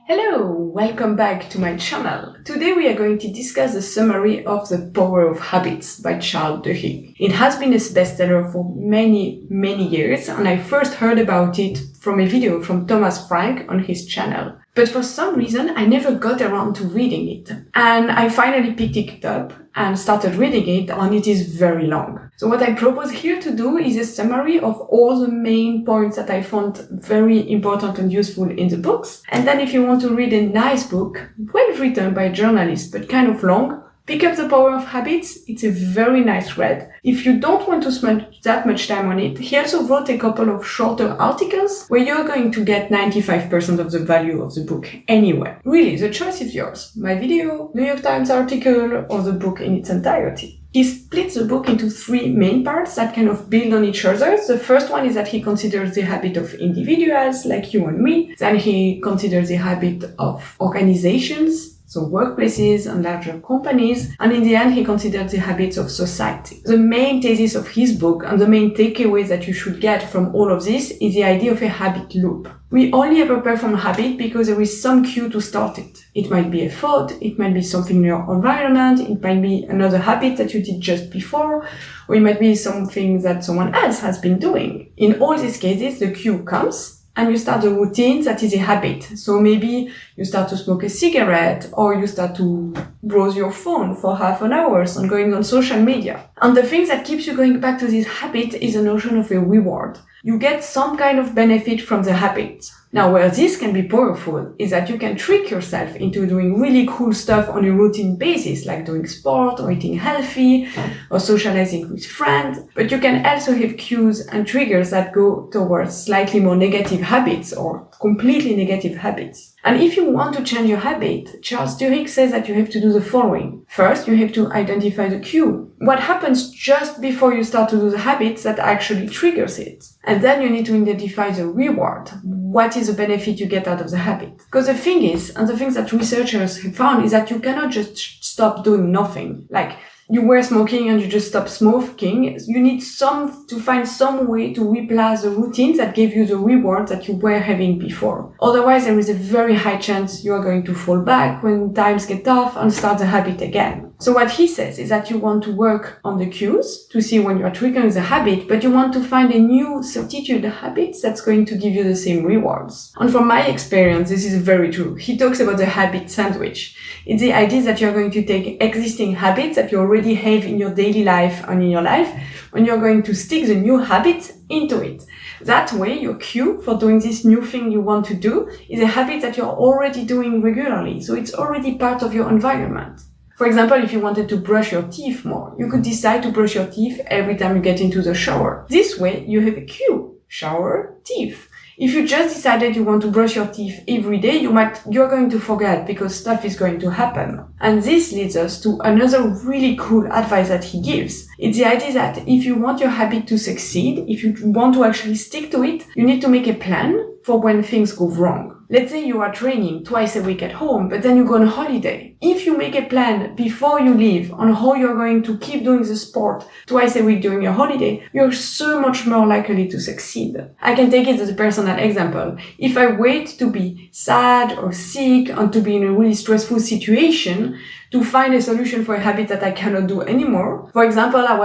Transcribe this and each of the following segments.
Hello, welcome back to my channel. Today we are going to discuss the summary of The Power of Habits by Charles Duhigg. It has been a bestseller for many years, and I first heard about it from a video from Thomas Frank on his channel. But for some reason, I never got around to reading it. And I finally picked it up and started reading it, and it is very long. So what I propose here to do is a summary of all the main points that I found very important and useful in the books. And then if you want to read a nice book, well written by a journalist, but kind of long, pick up The Power of Habits. It's a very nice read. If you don't want to spend that much time on it, he also wrote a couple of shorter articles where you're going to get 95% of the value of the book anyway. Really, the choice is yours. My video, New York Times article, or the book in its entirety. He splits the book into three main parts that kind of build on each other. The first one is that he considers the habit of individuals like you and me. Then he considers the habit of organizations, so workplaces and larger companies, and in the end he considers the habits of society. The main thesis of his book and the main takeaways that you should get from all of this is the idea of a habit loop. We only ever perform a habit because there is some cue to start it. It might be a thought, it might be something in your environment, it might be another habit that you did just before, or it might be something that someone else has been doing. In all these cases, the cue comes, and you start a routine that is a habit. So maybe you start to smoke a cigarette, or you start to browse your phone for half an hour and going on social media. And the thing that keeps you going back to this habit is the notion of a reward. You get some kind of benefit from the habit. Now, where this can be powerful is that you can trick yourself into doing really cool stuff on a routine basis, like doing sport or eating healthy or socializing with friends. But you can also have cues and triggers that go towards slightly more negative habits or completely negative habits. And if you want to change your habit, Charles Duhigg says that you have to do the following. First, you have to identify the cue. What happens just before you start to do the habits that actually triggers it? And then you need to identify the reward. What is the benefit you get out of the habit? Because the thing is, and the things that researchers have found is that you cannot just stop doing nothing. Like, you were smoking and you just stop smoking. You need to find some way to replace the routines that gave you the reward that you were having before. Otherwise, there is a very high chance you are going to fall back when times get tough and start the habit again. So what he says is that you want to work on the cues to see when you are triggering the habit, but you want to find a new substitute habit that's going to give you the same rewards. And from my experience, this is very true. He talks about the habit sandwich. It's the idea that you're going to take existing habits that you already have in your daily life and in your life, and you're going to stick the new habits into it. That way, your cue for doing this new thing you want to do is a habit that you're already doing regularly. So it's already part of your environment. For example, if you wanted to brush your teeth more, you could decide to brush your teeth every time you get into the shower. This way, you have a cue. Shower, teeth. If you just decided you want to brush your teeth every day, you're going to forget because stuff is going to happen. And this leads us to another really cool advice that he gives. It's the idea that if you want your habit to succeed, if you want to actually stick to it, you need to make a plan for when things go wrong. Let's say you are training twice a week at home, but then you go on holiday. If you make a plan before you leave on how you're going to keep doing the sport twice a week during your holiday, you're so much more likely to succeed. I can take it as a personal example. If I wait to be sad or sick and to be in a really stressful situation to find a solution for a habit that I cannot do anymore, for example, I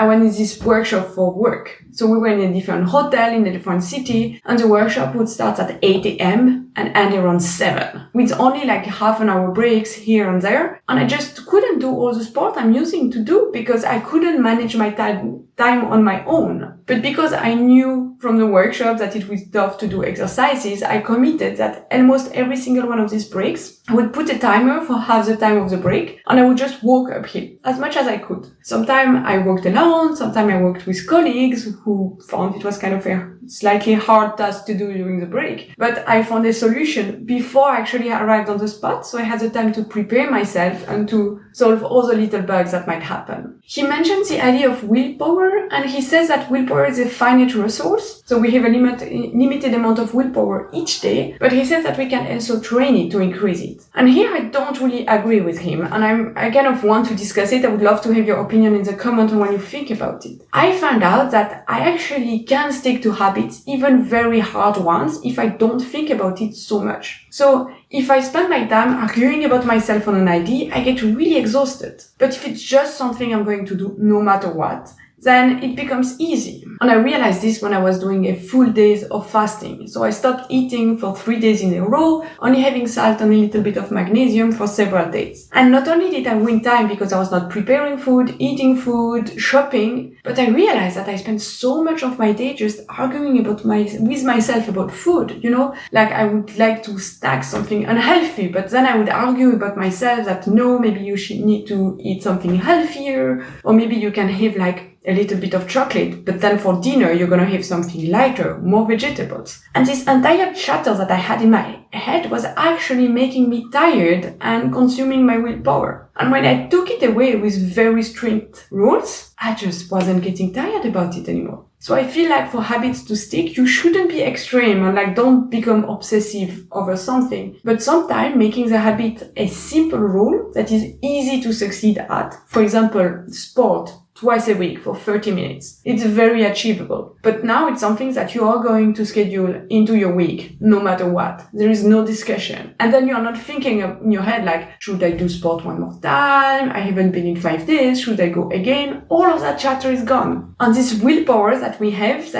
went in this workshop for work. So we were in a different hotel in a different city, and the workshop would start at 8 a.m. and end around 7, with only like half an hour breaks here and there. And I just couldn't do all the sport I'm using to do because I couldn't manage my time on my own. But because I knew from the workshop that it was tough to do exercises, I committed that almost every single one of these breaks, I would put a timer for half the time of the break, and I would just walk uphill as much as I could. Sometimes I walked alone, sometimes I walked with colleagues who found it was kind of a slightly hard task to do during the break. But I found a solution before I actually arrived on the spot, so I had the time to prepare myself and to solve all the little bugs that might happen. He mentions the idea of willpower, and he says that willpower is a finite resource, so we have a limited amount of willpower each day, but he says that we can also train it to increase it. And here I don't really agree with him, and I kind of want to discuss it. I would love to have your opinion in the comment on what you think about it. I found out that I actually can stick to habits habits, even very hard ones, if I don't think about it so much. So if I spend my time arguing about myself on an idea, I get really exhausted. But if it's just something I'm going to do no matter what, then it becomes easy. And I realized this when I was doing a full days of fasting. So I stopped eating for 3 days in a row, only having salt and a little bit of magnesium for several days. And not only did I win time because I was not preparing food, eating food, shopping, but I realized that I spent so much of my day just arguing with myself about food, like I would like to snack something unhealthy, but then I would argue about myself that no, maybe you should need to eat something healthier, or maybe you can have like a little bit of chocolate, but then for dinner you're gonna have something lighter, more vegetables. And this entire chatter that I had in my head was actually making me tired and consuming my willpower. And when I took it away with very strict rules, I just wasn't getting tired about it anymore. So I feel like for habits to stick, you shouldn't be extreme and like don't become obsessive over something. But sometimes making the habit a simple rule that is easy to succeed at. For example, sport. Twice a week for 30 minutes. It's very achievable. But now it's something that you are going to schedule into your week, no matter what. There is no discussion. And then you're not thinking in your head like, should I do sport one more time? I haven't been in 5 days. Should I go again? All of that chatter is gone. And this willpower that we have,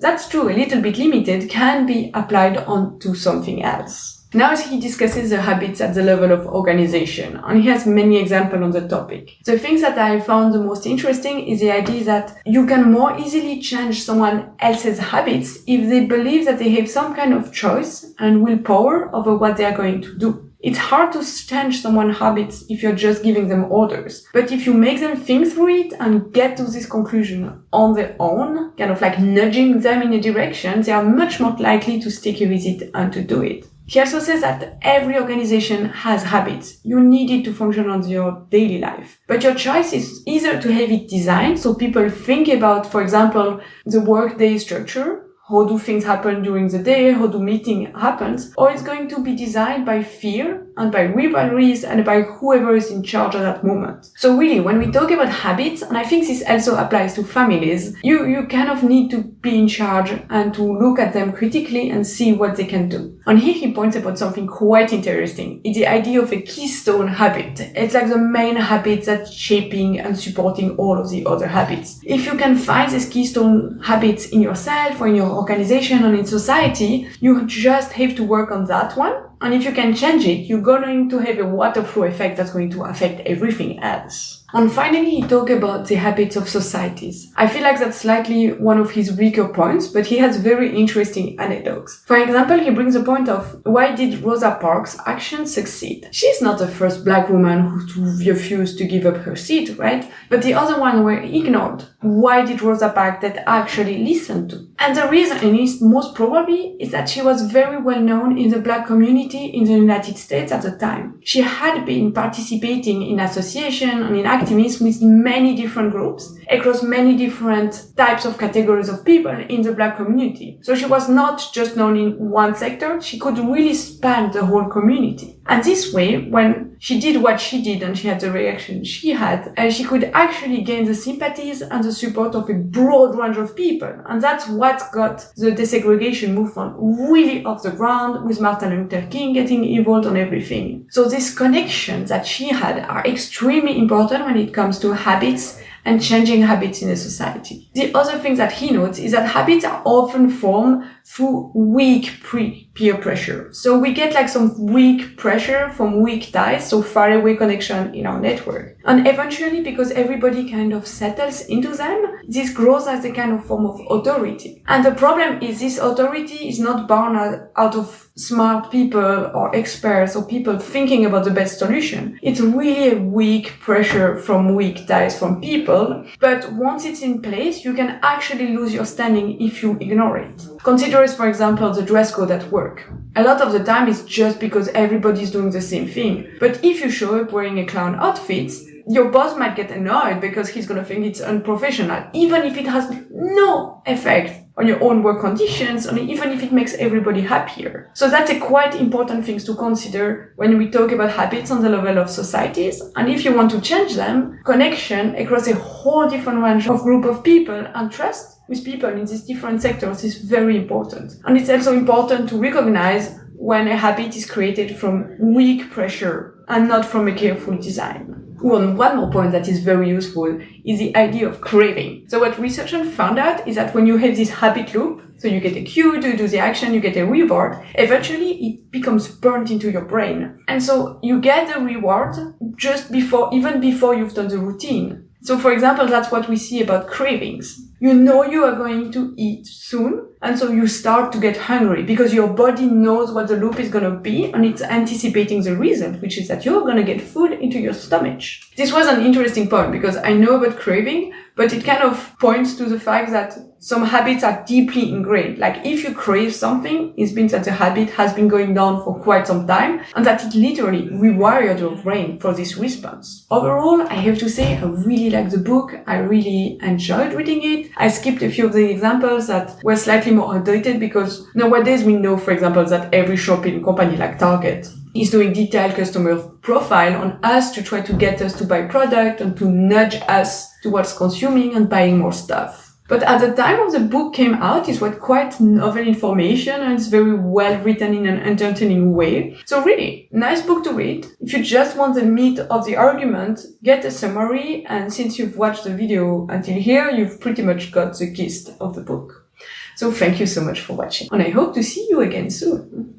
that's true, a little bit limited, can be applied onto something else. Now he discusses the habits at the level of organization, and he has many examples on the topic. The things that I found the most interesting is the idea that you can more easily change someone else's habits if they believe that they have some kind of choice and willpower over what they are going to do. It's hard to change someone's habits if you're just giving them orders. But if you make them think through it and get to this conclusion on their own, kind of like nudging them in a direction, they are much more likely to stick with it and to do it. He also says that every organization has habits. You need it to function on your daily life. But your choice is either to have it designed so people think about, for example, the workday structure. How do things happen during the day? How do meeting happens? Or it's going to be designed by fear and by rivalries and by whoever is in charge at that moment. So really, when we talk about habits, and I think this also applies to families, you kind of need to be in charge and to look at them critically and see what they can do. And here he points about something quite interesting. It's the idea of a keystone habit. It's like the main habit that's shaping and supporting all of the other habits. If you can find these keystone habits in yourself or in your organization and in society, you just have to work on that one. And if you can change it, you're going to have a waterfall effect that's going to affect everything else. And finally, he talked about the habits of societies. I feel like that's slightly one of his weaker points, but he has very interesting anecdotes. For example, he brings the point of why did Rosa Parks' actions succeed? She's not the first black woman who refused to give up her seat, right? But the other one were ignored. Why did Rosa Parks that actually listened to? And the reason, and is most probably, is that she was very well known in the black community in the United States at the time. She had been participating in association and in activism with many different groups across many different types of categories of people in the black community. So she was not just known in one sector, she could really span the whole community. And this way, when she did what she did and she had the reaction she had, she could actually gain the sympathies and the support of a broad range of people. And that's what got the desegregation movement really off the ground, with Martin Luther King getting involved on everything. So these connections that she had are extremely important when it comes to habits and changing habits in a society. The other thing that he notes is that habits are often formed through weak peer pressure. So we get like some weak pressure from weak ties, so far away connection in our network. And eventually, because everybody kind of settles into them, this grows as a kind of form of authority. And the problem is this authority is not born out of smart people or experts or people thinking about the best solution. It's really a weak pressure from weak ties from people. But once it's in place, you can actually lose your standing if you ignore it. Consider, for example, the dress code at work. A lot of the time it's just because everybody's doing the same thing. But if you show up wearing a clown outfit, your boss might get annoyed because he's going to think it's unprofessional, even if it has no effect on your own work conditions, and even if it makes everybody happier. So that's a quite important thing to consider when we talk about habits on the level of societies. And if you want to change them, connection across a whole different range of group of people and trust with people in these different sectors is very important. And it's also important to recognize when a habit is created from weak pressure and not from a careful design. One more point that is very useful is the idea of craving. So what researchers found out is that when you have this habit loop, so you get a cue to do the action, you get a reward, eventually it becomes burnt into your brain. And so you get the reward even before you've done the routine. So for example, that's what we see about cravings. You know you are going to eat soon, and so you start to get hungry because your body knows what the loop is going to be, and it's anticipating the result, which is that you're going to get food into your stomach. This was an interesting point because I know about craving, but it kind of points to the fact that some habits are deeply ingrained. Like if you crave something, it means that the habit has been going down for quite some time and that it literally rewired your brain for this response. Overall, I have to say I really like the book. I really enjoyed reading it. I skipped a few of the examples that were slightly more outdated because nowadays we know, for example, that every shopping company like Target is doing detailed customer profile on us to try to get us to buy product and to nudge us towards consuming and buying more stuff. But at the time of the book came out, it was quite novel information and it's very well written in an entertaining way. So really, nice book to read. If you just want the meat of the argument, get a summary. And since you've watched the video until here, you've pretty much got the gist of the book. So thank you so much for watching. And I hope to see you again soon.